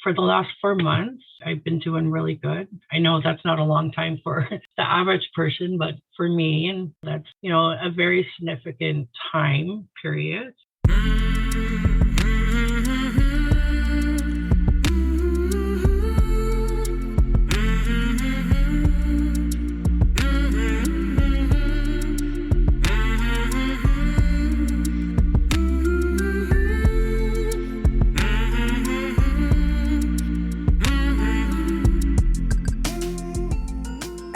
For the last 4 months, I've been doing really good. I know that's not a long time for the average person, but for me, and that's, a very significant time period.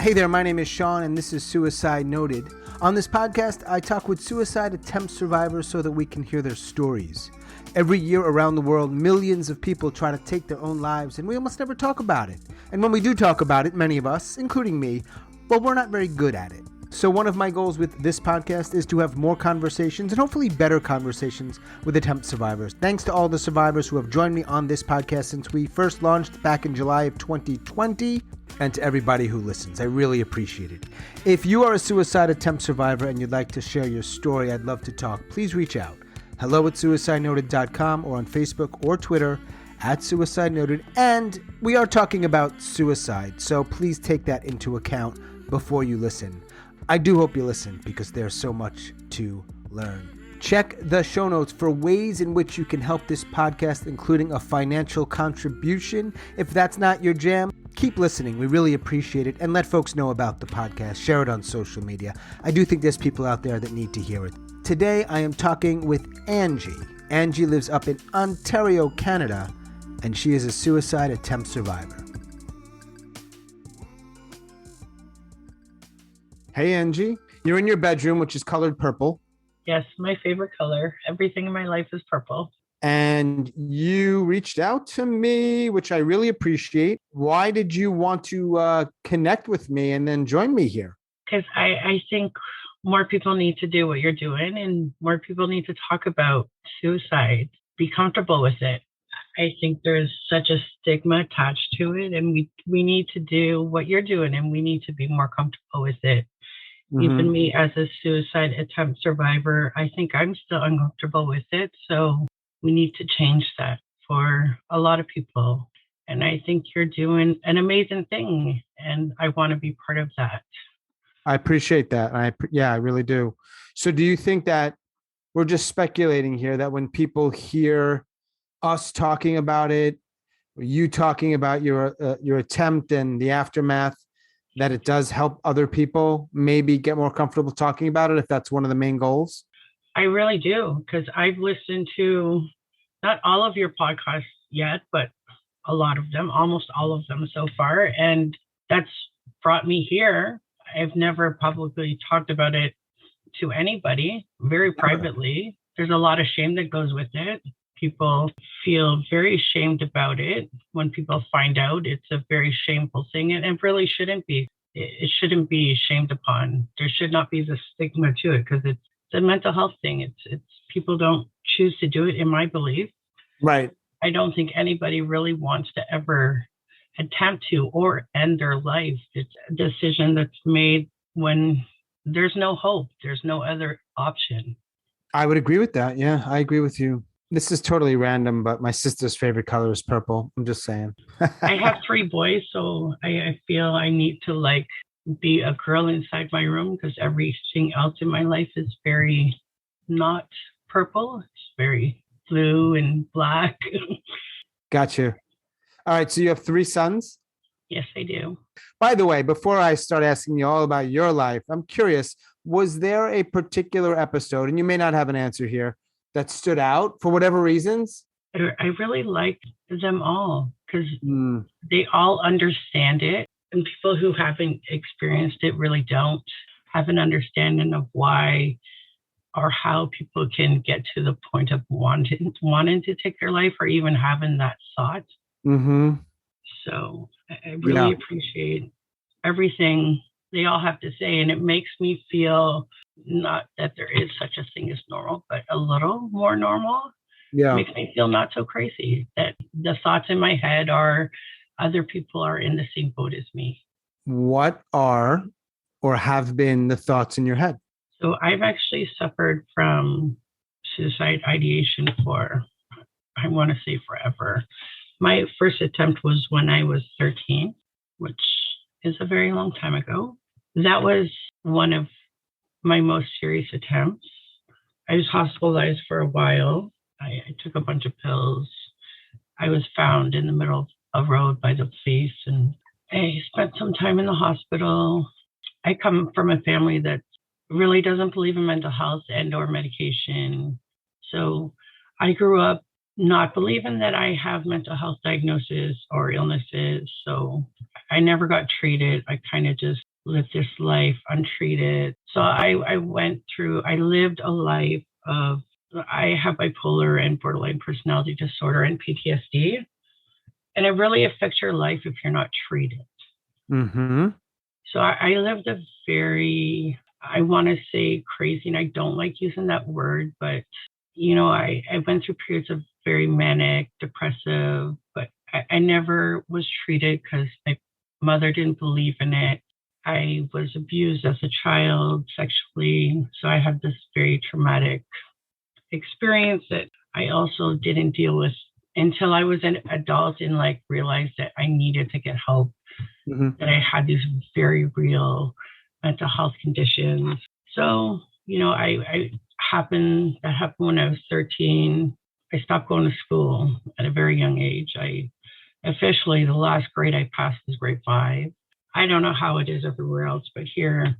Hey there, my name is Sean, and this is Suicide Noted. On this podcast, I talk with suicide attempt survivors so that we can hear their stories. Every year around the world, millions of people try to take their own lives, and we almost never talk about it. And when we do talk about it, many of us, including me, well, we're not very good at it. So one of my goals with this podcast is to have more conversations, and hopefully better conversations, with attempt survivors. Thanks to all the survivors who have joined me on this podcast since we first launched back in July of 2020. And to everybody who listens. I really appreciate it. If you are a suicide attempt survivor and you'd like to share your story, I'd love to talk. Please reach out. hello@suicidenoted.com or on Facebook or Twitter @suicidenoted. And we are talking about suicide, so please take that into account before you listen. I do hope you listen because there's so much to learn. Check the show notes for ways in which you can help this podcast, including a financial contribution. If that's not your jam, keep listening. We really appreciate it. And let folks know about the podcast. Share it on social media. I do think there's people out there that need to hear it. Today, I am talking with Angie. Angie lives up in Ontario, Canada, and she is a suicide attempt survivor. Hey, Angie. You're in your bedroom, which is colored purple. Yes, my favorite color. Everything in my life is purple. And you reached out to me, which I really appreciate. Why did you want to connect with me and then join me here? Because I think more people need to do what you're doing, and more people need to talk about suicide, be comfortable with it. I think there's such a stigma attached to it, and we need to do what you're doing, and we need to be more comfortable with it. Mm-hmm. Even me as a suicide attempt survivor, I think I'm still uncomfortable with it. So we need to change that for a lot of people. And I think you're doing an amazing thing, and I want to be part of that. I appreciate that. I really do. So do you think that we're just speculating here that when people hear us talking about it, you talking about your attempt and the aftermath, that it does help other people maybe get more comfortable talking about it, if that's one of the main goals? I really do, because I've listened to not all of your podcasts yet, but a lot of them, almost all of them so far. And that's brought me here. I've never publicly talked about it to anybody, very privately. There's a lot of shame that goes with it. People feel very ashamed about it. When people find out, it's a very shameful thing, and it really shouldn't be. It shouldn't be shamed upon. There should not be the stigma to it, because it's a mental health thing. It's people don't choose to do it, in my belief. Right. I don't think anybody really wants to ever attempt to or end their life. It's a decision that's made when there's no hope. There's no other option. I would agree with that. Yeah, I agree with you. This is totally random, but my sister's favorite color is purple. I'm just saying. I have 3 boys, so I feel I need to be a girl inside my room, because everything else in my life is very not purple. It's very blue and black. Gotcha. All right. So you have 3 sons? Yes, I do. By the way, before I start asking you all about your life, I'm curious, was there a particular episode, and you may not have an answer here, that stood out for whatever reasons? I really like them all, because they all understand it. And people who haven't experienced it really don't have an understanding of why or how people can get to the point of wanting to take their life, or even having that thought. Mm-hmm. So I really appreciate everything they all have to say. And it makes me feel, not that there is such a thing as normal, but a little more normal. Yeah. It makes me feel not so crazy, that the thoughts in my head are other people are in the same boat as me. What are or have been the thoughts in your head? So I've actually suffered from suicide ideation for, I want to say forever. My first attempt was when I was 13, which is a very long time ago. That was one of my most serious attempts. I was hospitalized for a while. I took a bunch of pills. I was found in the middle of a road by the police, and I spent some time in the hospital. I come from a family that really doesn't believe in mental health and or medication. So I grew up not believing that I have mental health diagnosis or illnesses. So I never got treated. I kind of just lived this life untreated. So I lived a life of, I have bipolar and borderline personality disorder and PTSD. And it really affects your life if you're not treated. Mm-hmm. So I lived a very, I want to say crazy, and I don't like using that word, but I went through periods of very manic, depressive, but I never was treated because my mother didn't believe in it. I was abused as a child sexually. So I had this very traumatic experience that I also didn't deal with until I was an adult and realized that I needed to get help, that I had these very real mental health conditions. So, that happened when I was 13. I stopped going to school at a very young age. The last grade I passed was grade 5. I don't know how it is everywhere else, but here,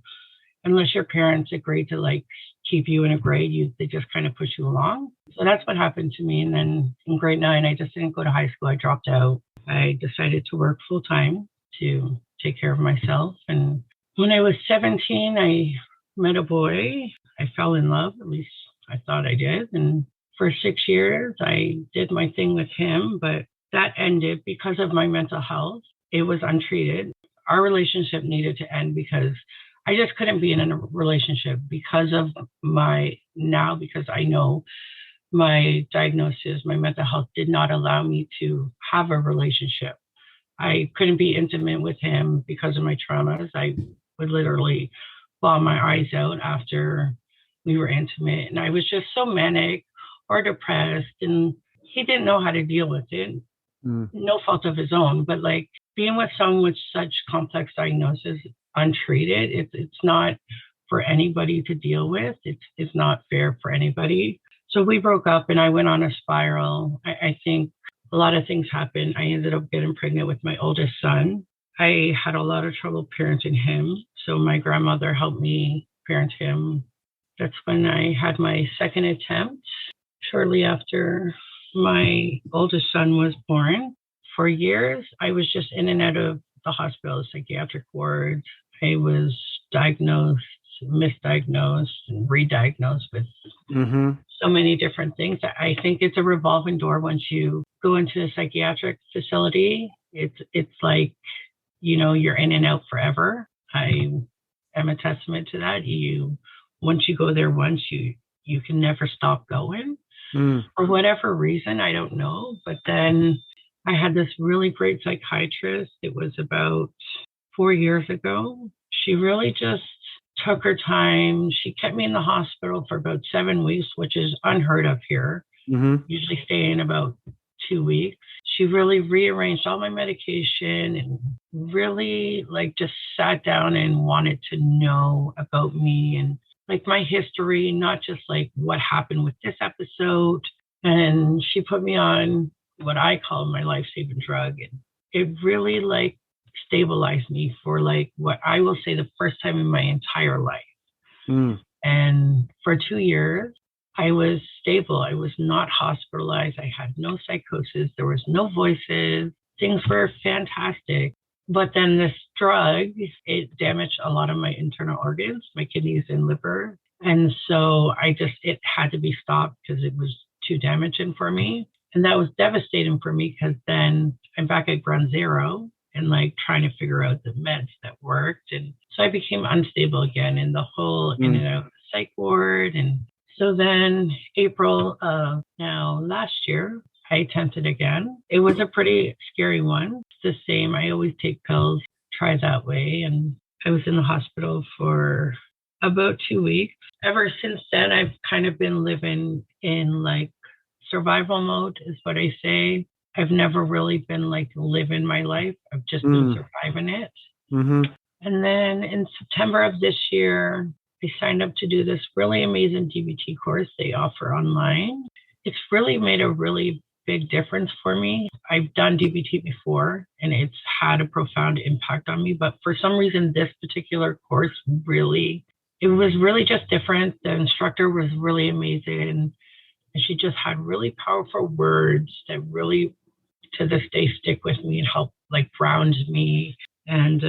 unless your parents agreed to keep you in a grade, they just kind of push you along. So that's what happened to me. And then in grade 9, I just didn't go to high school. I dropped out. I decided to work full time to take care of myself. And when I was 17, I met a boy. I fell in love, at least I thought I did. And for 6 years, I did my thing with him, but that ended because of my mental health. It was untreated. Our relationship needed to end because I just couldn't be in a relationship because I know my diagnosis, my mental health did not allow me to have a relationship. I couldn't be intimate with him because of my traumas. I would literally bawl my eyes out after we were intimate. And I was just so manic or depressed, and he didn't know how to deal with it. No fault of his own, but being with someone with such complex diagnosis untreated, it's not for anybody to deal with. It's not fair for anybody. So we broke up and I went on a spiral. I think a lot of things happened. I ended up getting pregnant with my oldest son. I had a lot of trouble parenting him. So my grandmother helped me parent him. That's when I had my second attempt, shortly after my oldest son was born. For years, I was just in and out of the hospital, psychiatric wards. I was diagnosed, misdiagnosed, and re-diagnosed with so many different things. I think it's a revolving door. Once you go into a psychiatric facility, it's like, you're in and out forever. I am a testament to that. Once you go there once, you can never stop going. For whatever reason, I don't know. But then I had this really great psychiatrist. It was about 4 years ago. She really just took her time. She kept me in the hospital for about 7 weeks, which is unheard of here. Usually stay in about 2 weeks. She really rearranged all my medication and really just sat down and wanted to know about me and my history, not just what happened with this episode. And she put me on what I call my life-saving drug. And it really stabilized me for what I will say the first time in my entire life. And for 2 years, I was stable. I was not hospitalized. I had no psychosis. There was no voices. Things were fantastic. But then this drug, it damaged a lot of my internal organs, my kidneys and liver. And so it had to be stopped because it was too damaging for me. And that was devastating for me because then I'm back at ground zero and trying to figure out the meds that worked. And so I became unstable again in the whole in and out of the psych ward. And so then April of last year, I attempted again. It was a pretty scary one. It's the same. I always take pills, try that way. And I was in the hospital for about 2 weeks. Ever since then, I've kind of been living in survival mode is what I say. I've never really been like living my life. I've just been Mm. surviving it. Mm-hmm. And then in September of this year, I signed up to do this really amazing DBT course they offer online. It's really made a really big difference for me. I've done DBT before and it's had a profound impact on me, but for some reason, this particular course really, it was really just different. The instructor was really amazing and she just had really powerful words that really to this day stick with me and help like ground me. And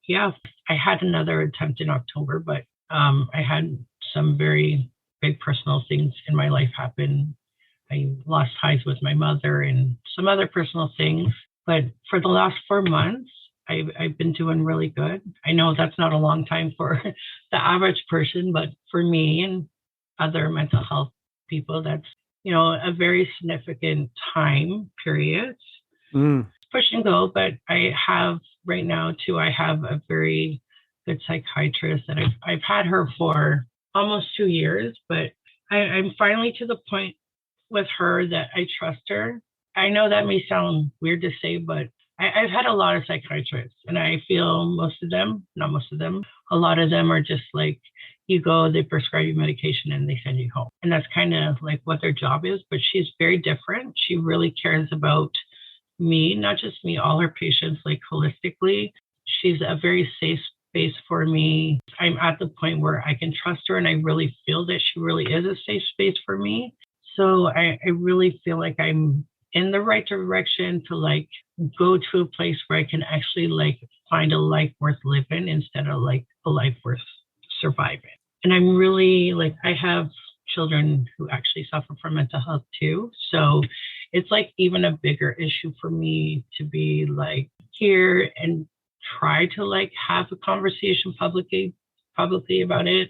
yeah, I had another attempt in October, but I had some very big personal things in my life happen. I lost ties with my mother and some other personal things. But for the last 4 months, I've been doing really good. I know that's not a long time for the average person, but for me and other mental health people, that's, a very significant time period. Mm. Push and go, but I have right now too, I have a very good psychiatrist and I've had her for almost 2 years, but I'm finally to the point with her that I trust her. I know that may sound weird to say, but I've had a lot of psychiatrists and I feel most of them, not most of them, a lot of them are just like, you go, they prescribe you medication and they send you home. And that's kind of like what their job is. But she's very different. She really cares about me, not just me, all her patients, like holistically. She's a very safe space for me. I'm at the point where I can trust her and I really feel that she really is a safe space for me. So I really feel like I'm in the right direction to like go to a place where I can actually like find a life worth living instead of like a life worth surviving. And I'm really like, I have children who actually suffer from mental health too. So it's like even a bigger issue for me to be like here and try to like have a conversation publicly about it.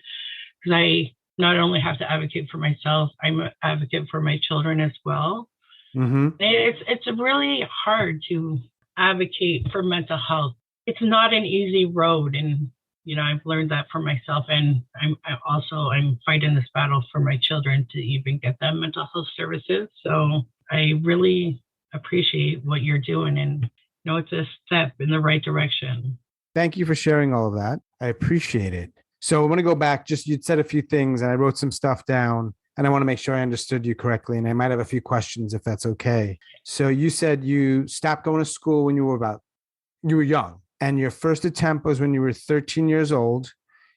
Because I not only have to advocate for myself, I'm an advocate for my children as well. Mm-hmm. It's really hard to advocate for mental health. It's not an easy road, and I've learned that for myself. And I'm fighting this battle for my children to even get them mental health services. So I really appreciate what you're doing, and it's a step in the right direction. Thank you for sharing all of that. I appreciate it. So I want to go back. Just you'd said a few things, and I wrote some stuff down. And I want to make sure I understood you correctly. And I might have a few questions if that's okay. So you said you stopped going to school when you were young. And your first attempt was when you were 13 years old.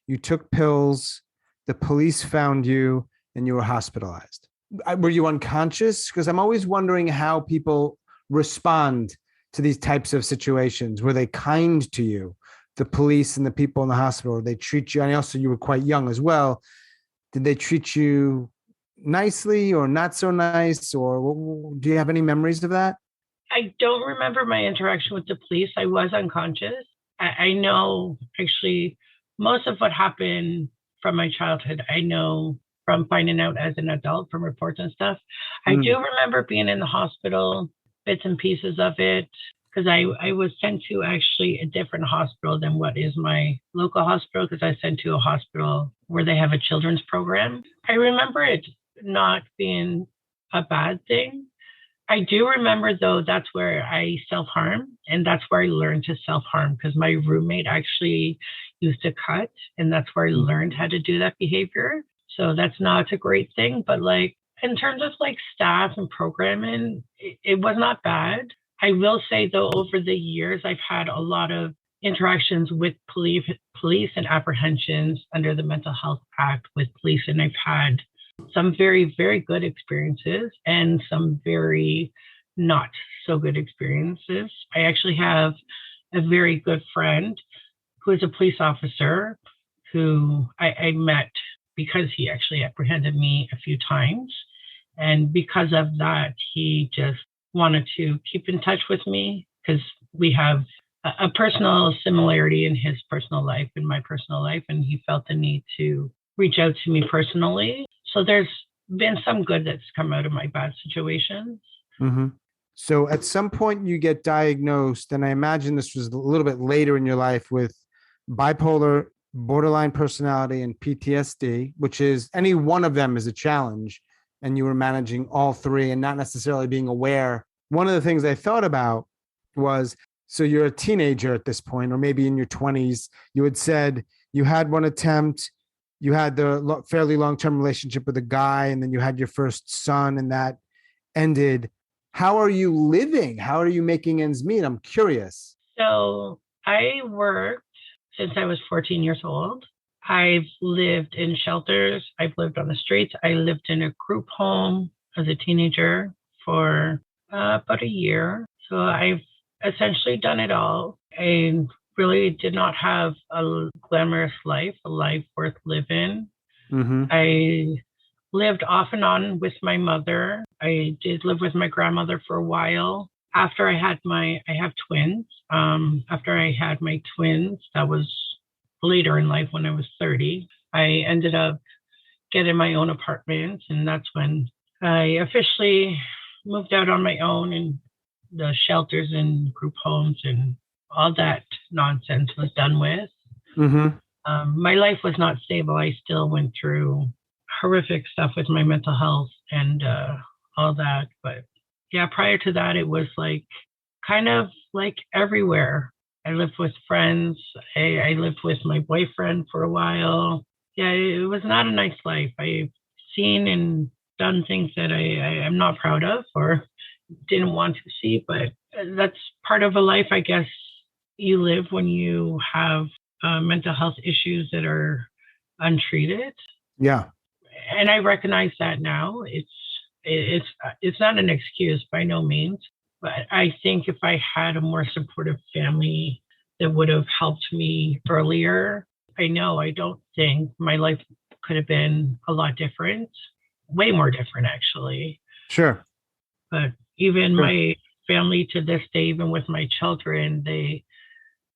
You took pills, the police found you, and you were hospitalized. Were you unconscious? Because I'm always wondering how people respond to these types of situations. Were they kind to you, the police and the people in the hospital? Or they treat you, and also you were quite young as well. Did they treat you nicely or not so nice? Or do you have any memories of that? I don't remember my interaction with the police. I was unconscious. I know actually most of what happened from my childhood, I know from finding out as an adult from reports and stuff. I do remember being in the hospital, bits and pieces of it, because I was sent to actually a different hospital than what is my local hospital, because I was sent to a hospital where they have a children's program. I remember it not being a bad thing. I do remember, though, that's where I self-harm, and that's where I learned to self-harm, because my roommate actually used to cut, and that's where I learned how to do that behavior. So that's not a great thing, but like in terms of like staff and programming, it was not bad. I will say, though, over the years, I've had a lot of interactions with police and apprehensions under the Mental Health Act with police, and I've had some very, very good experiences and some very not so good experiences. I actually have a very good friend who is a police officer who I met because he actually apprehended me a few times. And because of that, he just wanted to keep in touch with me because we have a personal similarity in his personal life and my personal life. And he felt the need to reach out to me personally. So there's been some good that's come out of my bad situations. Mm-hmm. So at some point you get diagnosed, and I imagine this was a little bit later in your life, with bipolar, borderline personality, and PTSD, which is any one of them is a challenge. And you were managing all three and not necessarily being aware one of the things I thought about was, so you're a teenager at this point, or maybe in your 20s. You had said you had one attempt, you had the fairly long-term relationship with a guy, and then you had your first son, and that ended. How are you living? How are you making ends meet? I'm curious. So I worked since I was 14 years old. I've lived in shelters. I've lived on the streets. I lived in a group home as a teenager for about a year. So I've essentially done it all. I really did not have a glamorous life, a life worth living. Mm-hmm. I lived off and on with my mother. I did live with my grandmother for a while. After I have twins. After I had my twins, that was later in life when I was 30. I ended up getting my own apartment, and that's when I officially moved out on my own, and the shelters and group homes and all that nonsense was done with. Mm-hmm. My life was not stable. I still went through horrific stuff with my mental health and all that. But yeah, prior to that, it was like kind of like everywhere. I lived with friends. I lived with my boyfriend for a while. Yeah, it was not a nice life. I've seen and done things that I'm not proud of or didn't want to see, but that's part of a life, I guess, you live when you have mental health issues that are untreated. Yeah. And I recognize that now. It's not an excuse by no means, but I think if I had a more supportive family that would have helped me earlier, I don't think my life could have been a lot different, way more different actually. Sure. But even Sure. my family to this day, even with my children,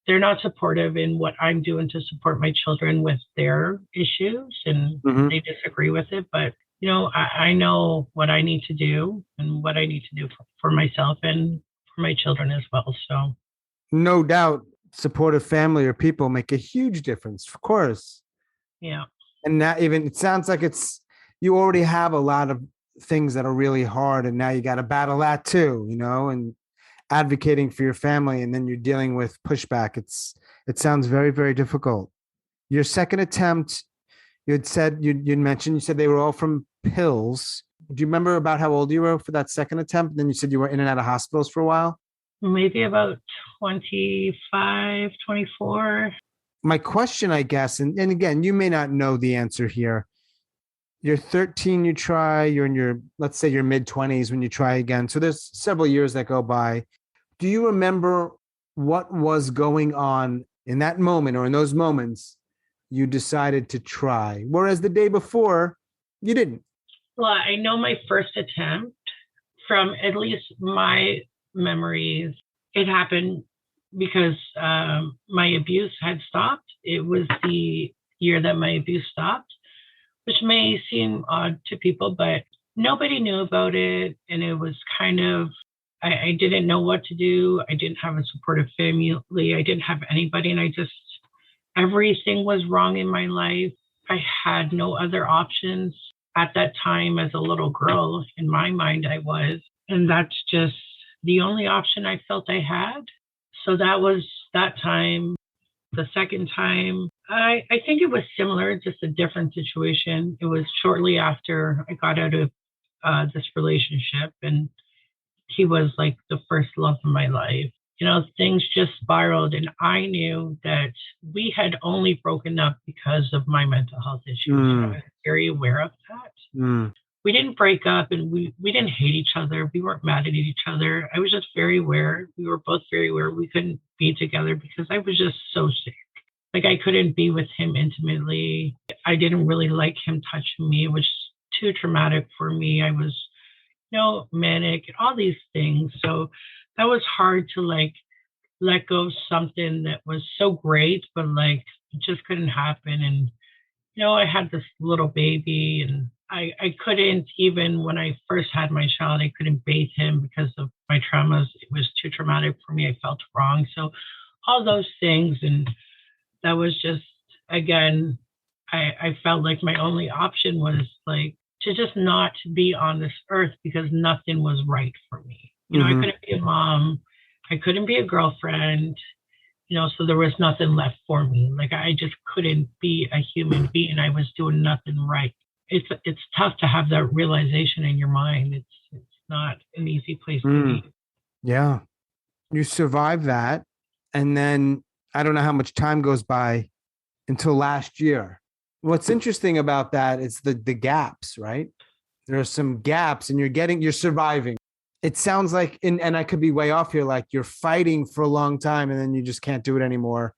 they're not supportive in what I'm doing to support my children with their issues, and Mm-hmm. they disagree with it. But I know what I need to do and what I need to do for myself and for my children as well. So No doubt, supportive family or people make a huge difference, of course. yeah, And now, even it sounds like you already have a lot of things that are really hard, and now you got to battle that too, and advocating for your family, and then you're dealing with pushback. It sounds very, very difficult. Your second attempt, you'd mentioned, you said they were all from pills. Do you remember about how old you were for that second attempt? And then you said you were in and out of hospitals for a while. maybe about 25, 24. My question, I guess, and again, you may not know the answer here. You're 13, you try, you're in let's say your mid 20s when you try again. So there's several years that go by. Do you remember what was going on in that moment, or in those moments you decided to try, whereas the day before you didn't? Well, I know my first attempt, from at least my memories, it happened because my abuse had stopped. It was the year that my abuse stopped, which may seem odd to people, but nobody knew about it. And it was kind of, I didn't know what to do. I didn't have a supportive family. I didn't have anybody. And everything was wrong in my life. I had no other options at that time as a little girl. In my mind, I was. And that's just the only option I felt I had. So that was that time. The second time, I think it was similar, just a different situation. It was shortly after I got out of this relationship, and he was like the first love of my life. Things just spiraled, and I knew that we had only broken up because of my mental health issues. I was very aware of that. We didn't break up, and we didn't hate each other. We weren't mad at each other. I was just very aware. We were both very aware we couldn't be together because I was just so sick. Like, I couldn't be with him intimately. I didn't really like him touching me. It was too traumatic for me. I was, manic, all these things. So that was hard to let go of something that was so great, but it just couldn't happen. And, I had this little baby, and I couldn't, even when I first had my child, I couldn't bathe him because of my traumas. It was too traumatic for me. I felt wrong. So all those things. And that was just, again, I felt like my only option was to just not be on this earth because nothing was right for me. I Mm-hmm. couldn't be a mom. I couldn't be a girlfriend, so there was nothing left for me. Like I just couldn't be a human being. I was doing nothing right. It's tough to have that realization in your mind. It's not an easy place to Mm. be. Yeah. You survive that. And then I don't know how much time goes by until last year. What's interesting about that is the gaps, right? There are some gaps and you're surviving. It sounds like, and I could be way off here, like you're fighting for a long time and then you just can't do it anymore.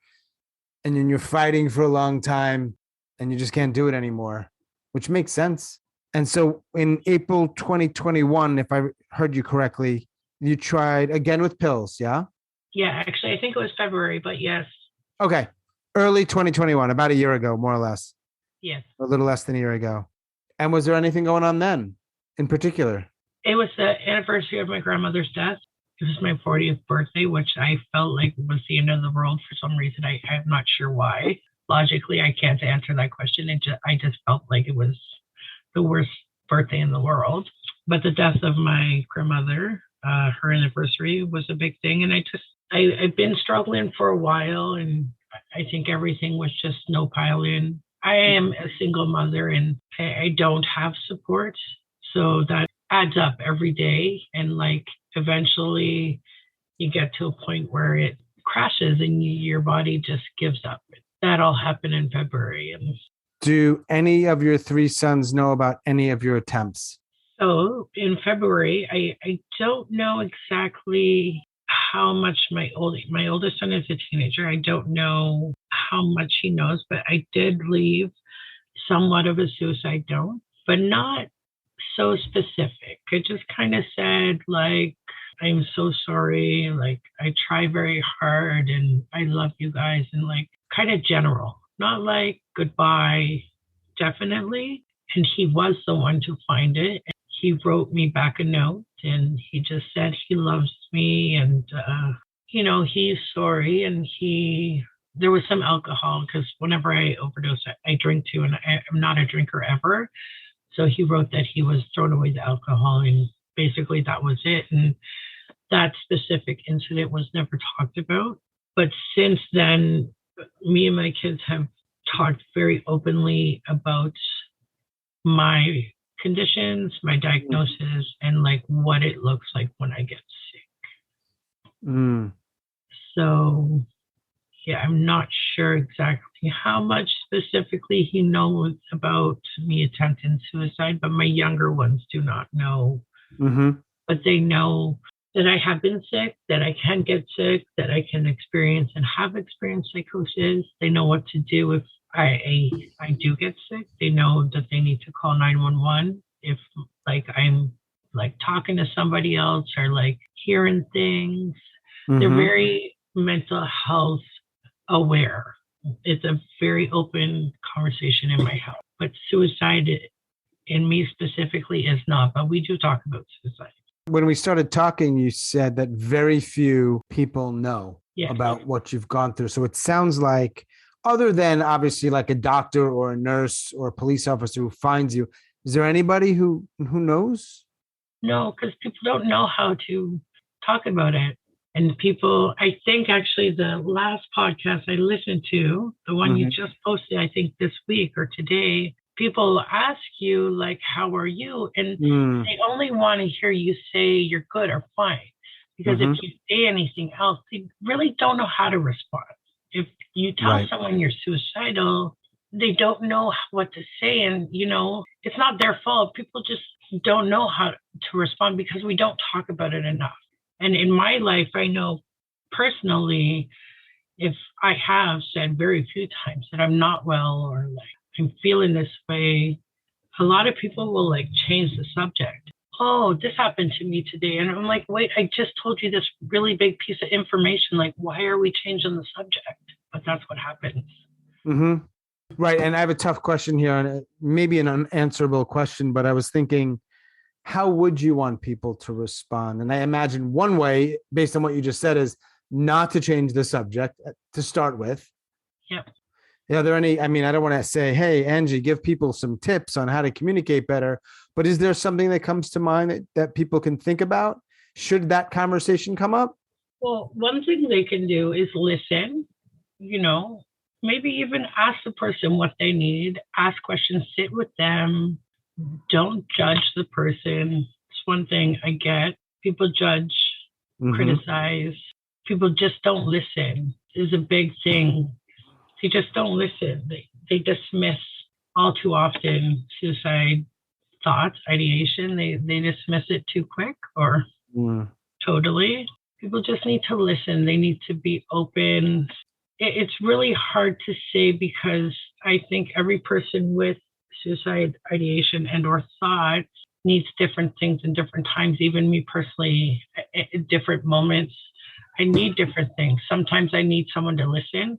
And then you're fighting for a long time and you just can't do it anymore, which makes sense. And so in April 2021, if I heard you correctly, you tried again with pills, yeah? Yeah, actually, I think it was February, but yes, Okay. Early 2021, about a year ago, more or less, yes. a little less than a year ago. And was there anything going on then in particular? It was the anniversary of my grandmother's death. It was my 40th birthday, which I felt like was the end of the world for some reason. I'm not sure why. Logically, I can't answer that question. I just felt like it was the worst birthday in the world. But the death of my grandmother, her anniversary was a big thing. And I've been struggling for a while, and I think everything was just no piling. I am a single mother and I don't have support. So that adds up every day. And like eventually you get to a point where it crashes and your body just gives up. That all happened in February. And Do any of your three sons know about any of your attempts? so in February, I don't know exactly how much my oldest son is a teenager. I don't know how much he knows, but I did leave somewhat of a suicide note, but not so specific. I just kind of said like, I'm so sorry. Like I try very hard and I love you guys, and like kind of general, not like goodbye, definitely. And he was the one to find it. He wrote me back a note and he just said he loves me, and he's sorry, and there was some alcohol because whenever I overdose, I drink too, and I'm not a drinker ever. So he wrote that he was throwing away the alcohol, and basically that was it. And that specific incident was never talked about. But since then, me and my kids have talked very openly about my conditions, my diagnosis, and like what it looks like when I get sick. Mm. So yeah, I'm not sure exactly how much specifically he knows about me attempting suicide, but my younger ones do not know. Mm-hmm. But they know that I have been sick, that I can get sick, that I can experience and have experienced psychosis. They know what to do if I do get sick. They know that they need to call 911 if like I'm like talking to somebody else or like hearing things. They're Mm-hmm. very mental health aware. It's a very open conversation in my house. But suicide in me specifically is not, but we do talk about suicide. When we started talking, you said that very few people know Yes. about what you've gone through. So it sounds like, other than obviously like a doctor or a nurse or a police officer who finds you, is there anybody who knows? No, because people don't know how to talk about it. And people, I think actually the last podcast I listened to, the one you just posted, I think this week or today, people ask you like, how are you? And they only want to hear you say you're good or fine. Because if you say anything else, they really don't know how to respond. If you tell someone you're suicidal, they don't know what to say. And, it's not their fault. People just don't know how to respond because we don't talk about it enough. And in my life, I know personally, if I have said very few times that I'm not well or like I'm feeling this way, a lot of people will like change the subject. Oh, this happened to me today. And I'm like, wait, I just told you this really big piece of information. Like, why are we changing the subject? But that's what happens. Mm-hmm. Right. And I have a tough question here, and maybe an unanswerable question, but I was thinking, how would you want people to respond? And I imagine one way, based on what you just said, is not to change the subject to start with. Yep. Are there any, I mean, I don't want to say, hey, Angie, give people some tips on how to communicate better, but is there something that comes to mind that people can think about? should that conversation come up? Well, one thing they can do is listen, you know, maybe even ask the person what they need, ask questions, sit with them. Don't judge the person. It's one thing I get. People judge, Mm-hmm. criticize. People just don't listen is a big thing. They just don't listen. They dismiss all too often suicide thoughts, ideation. They dismiss it too quick or Mm. totally. People just need to listen. They need to be open. It's really hard to say because I think every person with suicide ideation and or thought needs different things in different times. Even me personally, at different moments, I need different things. Sometimes I need someone to listen.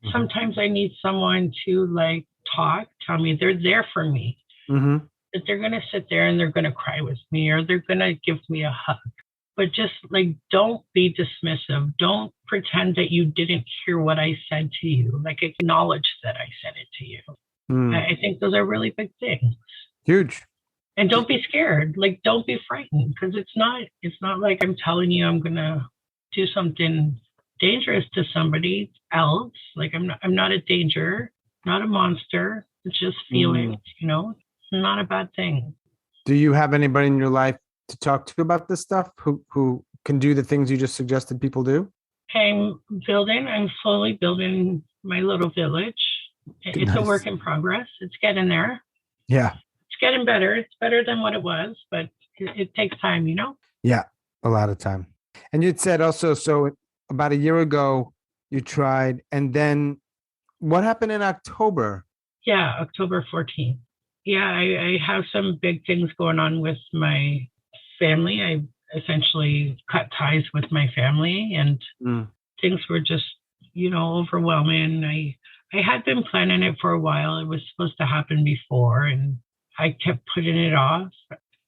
Mhm. Sometimes I need someone to like talk, tell me they're there for me, Mhm. that they're going to sit there and they're going to cry with me or they're going to give me a hug. But just like, don't be dismissive. Don't pretend that you didn't hear what I said to you. Like, acknowledge that I said it to you. Mm. I think those are really big things. Huge. And don't be scared. Like, don't be frightened because it's not like I'm telling you I'm going to do something dangerous to somebody else. Like, I'm not a danger, not a monster. It's just Mm. feelings, not a bad thing. Do you have anybody in your life to talk to about this stuff who can do the things you just suggested people do? I'm slowly building my little village. It's a Nice. work in progress. It's getting there. Yeah. It's getting better. It's better than what it was, but it takes time. Yeah. A lot of time. And you'd said also, so about a year ago, you tried, and then what happened in October? Yeah, October 14th. Yeah, I have some big things going on with my family. I essentially cut ties with my family, and Mm. things were just, overwhelming. I had been planning it for a while. It was supposed to happen before, and I kept putting it off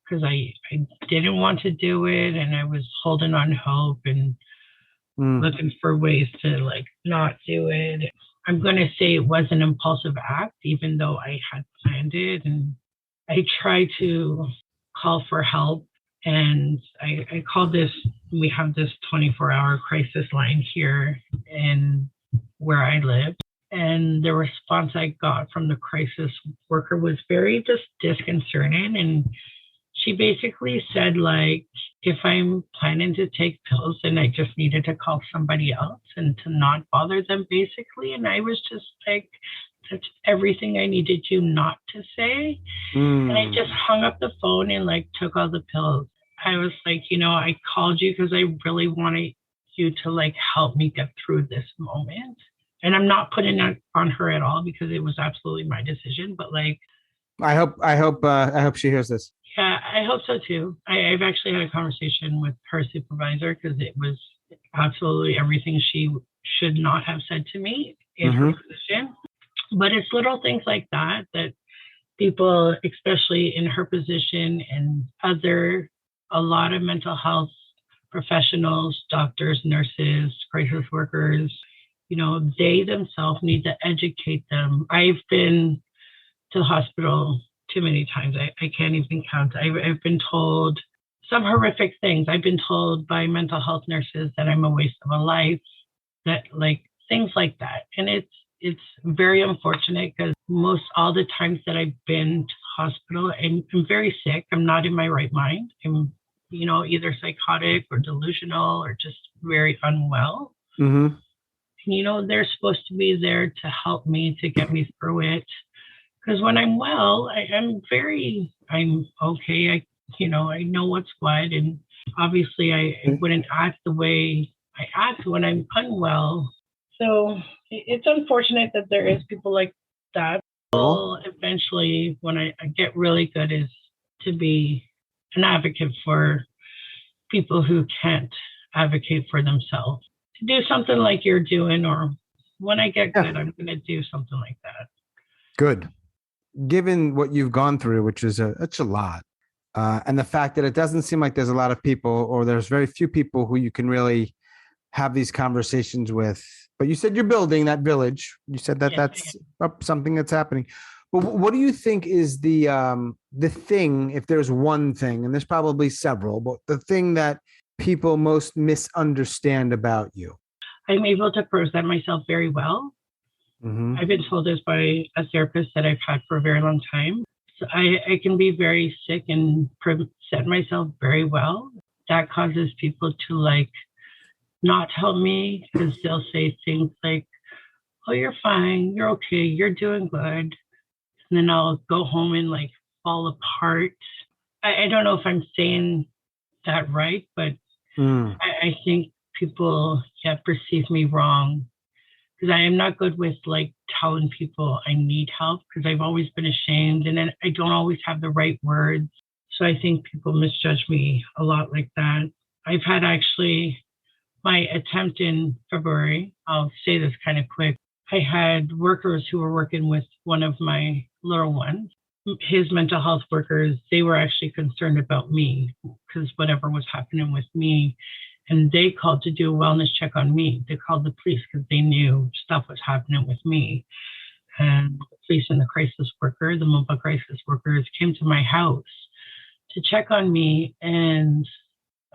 because I didn't want to do it, and I was holding on hope and Mm. looking for ways to like not do it. I'm going to say it was an impulsive act, even though I had planned it. And I tried to call for help. And I called this, we have this 24-hour crisis line here in where I live. And the response I got from the crisis worker was very just disconcerting. And she basically said, like, if I'm planning to take pills, then I just needed to call somebody else and to not bother them, basically. And I was just like, that's everything I needed you not to say. And I Mm. just hung up the phone and like took all the pills. I was like, I called you because I really wanted you to like help me get through this moment. And I'm not putting that on her at all because it was absolutely my decision. But like, I hope she hears this. yeah, I hope so too. I've actually had a conversation with her supervisor because it was absolutely everything she should not have said to me in her Mm-hmm. position. But it's little things like that that people, especially in her position and a lot of mental health professionals, doctors, nurses, crisis workers, they themselves need to educate them. I've been to the hospital too many times. I can't even count. I've been told some horrific things. I've been told by mental health nurses that I'm a waste of a life, that like things like that. And it's very unfortunate because most all the times that I've been to the hospital, I'm very sick. I'm not in my right mind. I'm, either psychotic or delusional or just very unwell. Mm-hmm. And, they're supposed to be there to help me to get me through it. Because when I'm well, I'm okay. I know what's what. And obviously, I wouldn't act the way I act when I'm unwell. So it's unfortunate that there is people like that. Well, eventually, when I get really good, is to be an advocate for people who can't advocate for themselves. To do something like you're doing, or when I get Yeah. good, I'm going to do something like that. Good. Given what you've gone through, which is it's a lot, and the fact that it doesn't seem like there's a lot of people, or there's very few people who you can really have these conversations with. But you said you're building that village. You said that Yes, that's something that's happening. But what do you think is the thing? If there's one thing, and there's probably several, but the thing that people most misunderstand about you? I'm able to present myself very well. Mm-hmm. I've been told this by a therapist that I've had for a very long time. So I can be very sick and present myself very well. That causes people to like not help me because they'll say things like, "Oh, you're fine, you're okay, you're doing good." And then I'll go home and like fall apart. I don't know if I'm saying that right, but I think people perceive me wrong because I am not good with like telling people I need help because I've always been ashamed and then I don't always have the right words. So I think people misjudge me a lot like that. I've had actually my attempt in February. I'll say this kind of quick. I had workers who were working with one of my little ones. His mental health workers, they were actually concerned about me because whatever was happening with me. And they called to do a wellness check on me. They called the police because they knew stuff was happening with me. And the police and the crisis worker, the mobile crisis workers, came to my house to check on me. And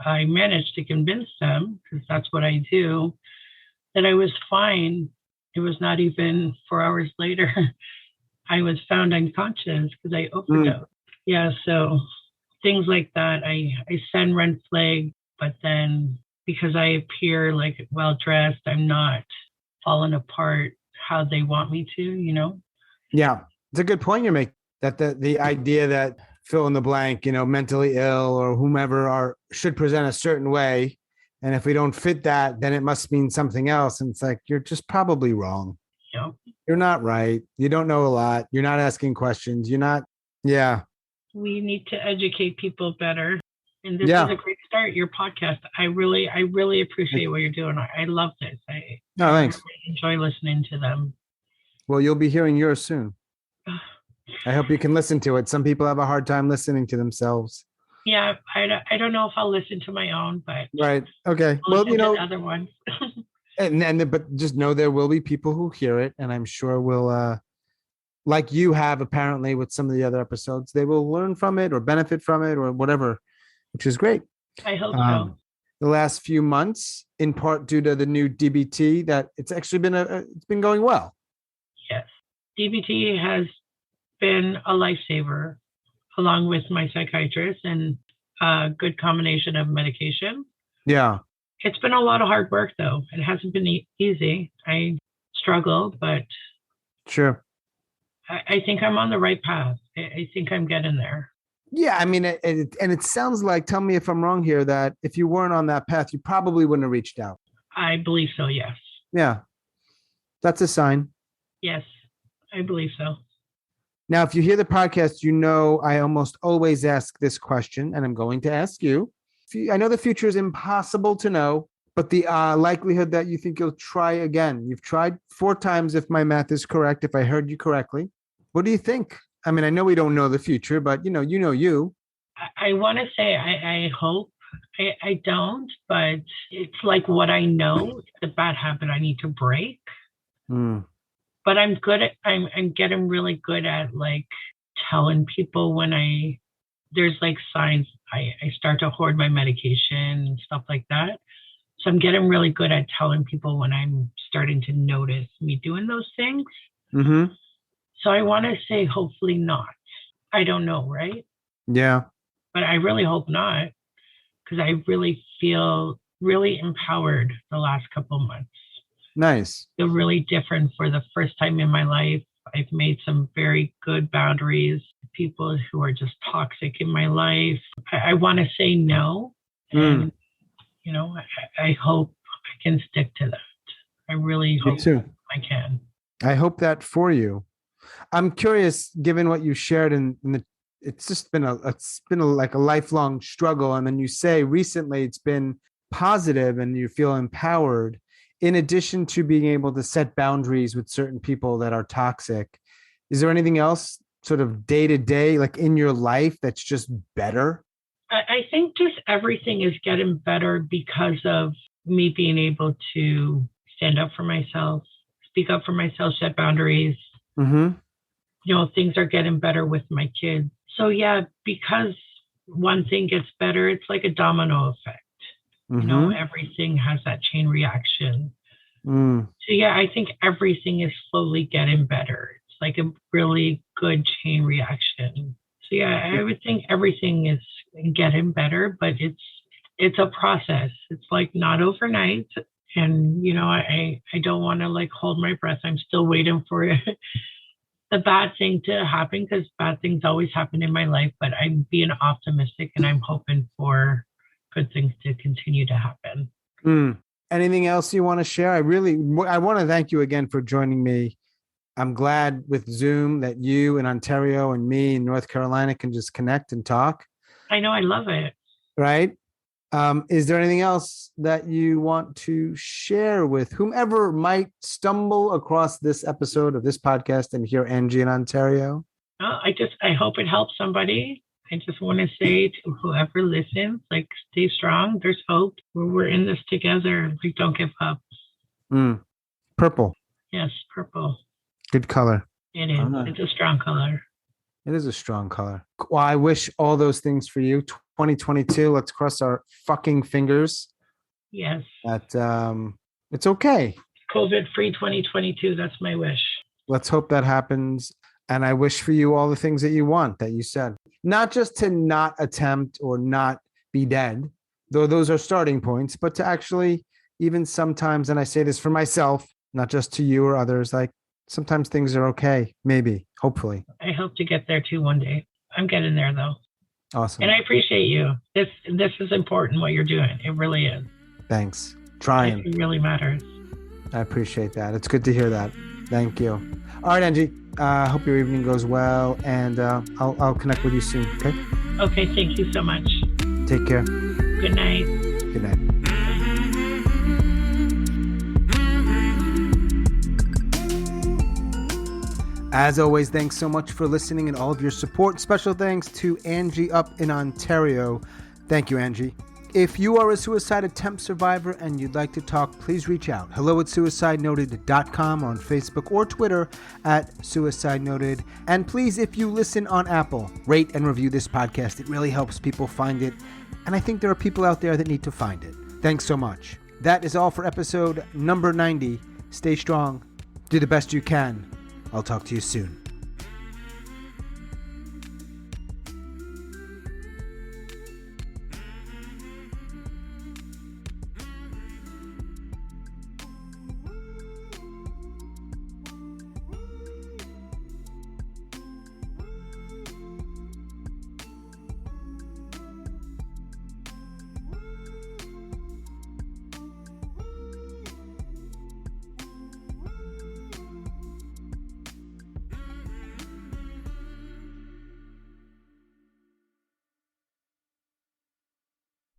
I managed to convince them, because that's what I do, that I was fine. It was not even 4 hours later. I was found unconscious because I overdosed. Yeah, so things like that. I send red flag, but then because I appear like well dressed, I'm not falling apart how they want me to, you know? Yeah, it's a good point you're making. That the idea that fill in the blank, mentally ill or whomever should present a certain way. And if we don't fit that, then it must mean something else. And it's like, you're just probably wrong. Yeah. You're not right. You don't know a lot. You're not asking questions. You're not. Yeah. We need to educate people better. And this is a great start, your podcast. I really appreciate what you're doing. I love this. No, thanks. I enjoy listening to them. Well, you'll be hearing yours soon. I hope you can listen to it. Some people have a hard time listening to themselves. Yeah, I don't know if I'll listen to my own, but right. Okay. Well, the other ones. but just know there will be people who hear it, and I'm sure will, like you have apparently with some of the other episodes, they will learn from it or benefit from it or whatever, which is great. I hope so. The last few months, in part due to the new DBT, that it's actually been it's been going well. Yes, DBT has been a lifesaver, along with my psychiatrist, and a good combination of medication. Yeah. It's been a lot of hard work, though. It hasn't been easy. I struggle, but sure. I think I'm on the right path. I think I'm getting there. Yeah, I mean, it sounds like, tell me if I'm wrong here, that if you weren't on that path, you probably wouldn't have reached out. I believe so, yes. Yeah, that's a sign. Yes, I believe so. Now, if you hear the podcast, I almost always ask this question, and I'm going to ask you. I know the future is impossible to know, but the likelihood that you think you'll try again. You've tried 4 times, if my math is correct, if I heard you correctly. What do you think? I mean, I know we don't know the future, but you. I want to say I hope. I don't, but it's like what I know. It's a bad habit I need to break. But I'm getting really good at like telling people when there's like signs I start to hoard my medication and stuff like that. So I'm getting really good at telling people when I'm starting to notice me doing those things. Mm-hmm. So I want to say hopefully not. I don't know, right? Yeah. But I really hope not, because I really feel really empowered the last couple of months. Nice. Feel really different for the first time in my life. I've made some very good boundaries. People who are just toxic in my life. I want to say no. And, I hope I can stick to that. I really hope I can. I hope that for you. I'm curious, given what you shared, it's just been like a lifelong struggle. And then you say recently it's been positive and you feel empowered. In addition to being able to set boundaries with certain people that are toxic, is there anything else sort of day to day, like in your life, that's just better? I think just everything is getting better because of me being able to stand up for myself, speak up for myself, set boundaries. Mm-hmm. Things are getting better with my kids. So yeah, because one thing gets better, it's like a domino effect. Mm-hmm. Everything has that chain reaction. Mm. So yeah, I think everything is slowly getting better. It's like a really good chain reaction. So yeah, I would think everything is getting better, but it's a process. It's like not overnight. And I don't want to like hold my breath. I'm still waiting for the bad thing to happen because bad things always happen in my life, but I'm being optimistic and I'm hoping for good things to continue to happen. Mm. Anything else you want to share? I want to thank you again for joining me. I'm glad with Zoom that you in Ontario and me in North Carolina can just connect and talk, I know I love it. right? Is there anything else that you want to share with whomever might stumble across this episode of this podcast and hear Angie in Ontario? I hope it helps somebody. I just want to say to whoever listens, like, stay strong. There's hope. We're in this together. Like, don't give up. Mm. Purple. Yes, purple. Good color. It is. It's a strong color. It is a strong color. Well, I wish all those things for you. 2022. Let's cross our fucking fingers. Yes. That it's okay. COVID-free 2022. That's my wish. Let's hope that happens. And I wish for you all the things that you want, that you said. Not just to not attempt or not be dead, though those are starting points, but to actually, even sometimes, and I say this for myself, not just to you or others, like sometimes things are okay. Maybe, hopefully. I hope to get there too one day. I'm getting there though. Awesome. And I appreciate you. This is important what you're doing. It really is. Thanks. Trying. It really matters. I appreciate that. It's good to hear that. Thank you. All right, Angie. Hope your evening goes well, and I'll connect with you soon. Okay. Okay. Thank you so much. Take care. Good night. Good night. As always, thanks so much for listening and all of your support. Special thanks to Angie up in Ontario. Thank you, Angie. If you are a suicide attempt survivor and you'd like to talk, please reach out. hello@suicidenoted.com, on Facebook or Twitter @suicidenoted. And please, if you listen on Apple, rate and review this podcast. It really helps people find it. And I think there are people out there that need to find it. Thanks so much. That is all for episode number 90. Stay strong. Do the best you can. I'll talk to you soon.